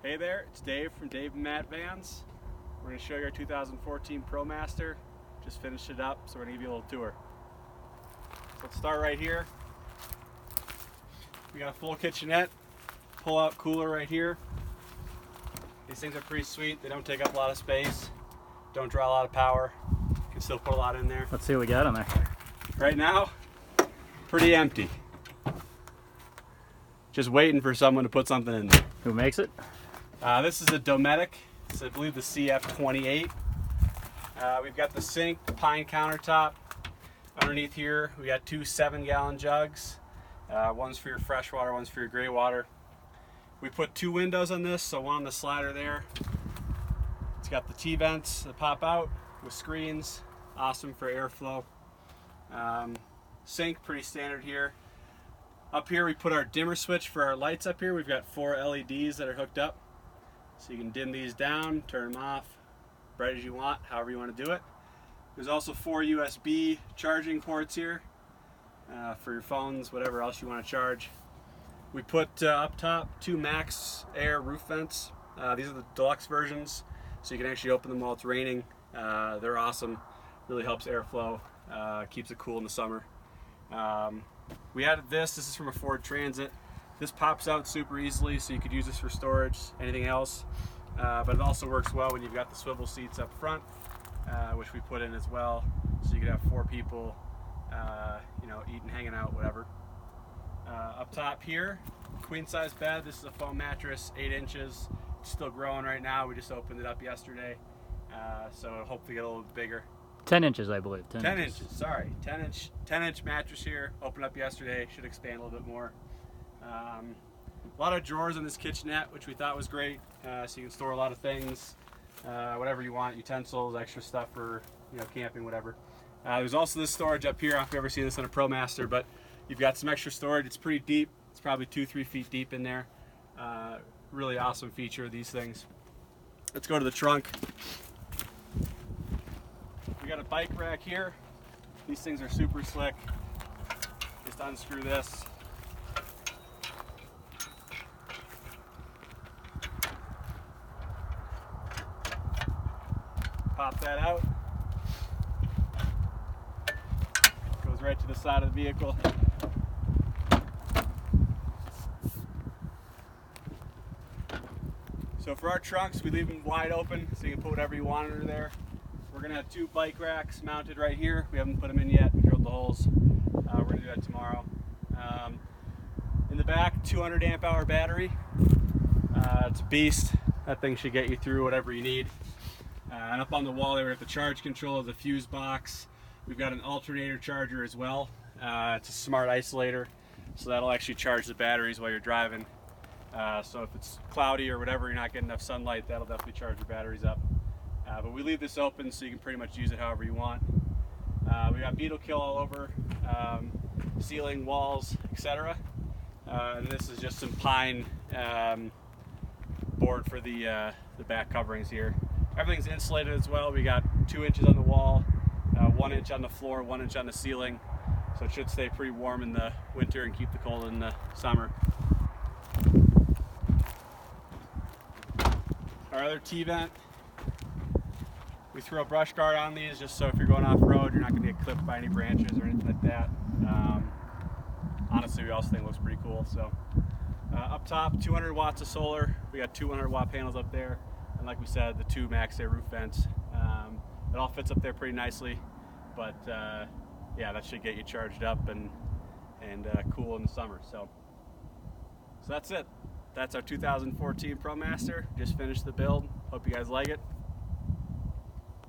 Hey there, it's Dave from Dave and Matt Vans. We're going to show you our 2014 Promaster. Just finished it up, so we're going to give you a little tour. So let's start right here. We got a full kitchenette, pull-out cooler right here. These things are pretty sweet. They don't take up a lot of space, don't draw a lot of power. You can still put a lot in there. Let's see what we got in there. Right now, pretty empty. Just waiting for someone to put something in there. Who makes it? This is a Dometic. It's, I believe, the CF28. We've got the sink, the pine countertop. Underneath here, we got two 7-gallon jugs. One's for your fresh water, one's for your gray water. We put two windows on this, so one on the slider there. It's got the T-vents that pop out with screens. Awesome for airflow. Sink, pretty standard here. Up here we put our dimmer switch for our lights up here. We've got 4 LEDs that are hooked up. So you can dim these down, turn them off, bright as you want, however you want to do it. There's also 4 USB charging ports here for your phones, whatever else you want to charge. We put up top 2 max air roof vents. These are the deluxe versions, so you can actually open them while it's raining. They're awesome, really helps airflow, keeps it cool in the summer. We added this is from a Ford Transit. This pops out super easily, so you could use this for storage, anything else. But it also works well when you've got the swivel seats up front, which we put in as well, so you could have 4 people, you know, eating, hanging out, whatever. Up top here, queen size bed. This is a foam mattress, 8 inches. It's still growing right now. We just opened it up yesterday, so it'll hopefully get a little bit bigger. 10 inches, I believe. 10 inches, sorry. 10 inch mattress here, opened up yesterday, should expand a little bit more. A lot of drawers in this kitchenette, which we thought was great, so you can store a lot of things, whatever you want, utensils, extra stuff for, you know, camping, whatever. There's also this storage up here. I don't know if you've ever seen this on a Promaster, but you've got some extra storage. It's pretty deep. It's probably 2-3 feet deep in there. Really awesome feature of these things. Let's go to the trunk. We got a bike rack here. These things are super slick. Just unscrew this. Pop that out. Goes right to the side of the vehicle. So for our trunks, we leave them wide open so you can put whatever you want under there. We're gonna have 2 bike racks mounted right here. We haven't put them in yet. We drilled the holes. We're gonna do that tomorrow. In the back, 200 amp hour battery. It's a beast. That thing should get you through whatever you need. And up on the wall there we have the charge control, the fuse box. We've got an alternator charger as well. It's a smart isolator, so that'll actually charge the batteries while you're driving. So if it's cloudy or whatever, you're not getting enough sunlight, that'll definitely charge your batteries up. But we leave this open so you can pretty much use it however you want. We got beetle kill all over, ceiling, walls, etc. And this is just some pine board for the back coverings here. Everything's insulated as well. We got 2 inches on the wall, 1 inch on the floor, 1 inch on the ceiling. So it should stay pretty warm in the winter and keep the cold in the summer. Our other T-vent, we throw a brush guard on these just so if you're going off-road, you're not going to get clipped by any branches or anything like that. Honestly, we also think it looks pretty cool. So up top, 200 watts of solar. We got 200 watt panels up there. And like we said, the 2 max air roof vents. It all fits up there pretty nicely, but yeah, that should get you charged up and cool in the summer. So that's it. That's our 2014 Promaster. Just finished the build. Hope you guys like it.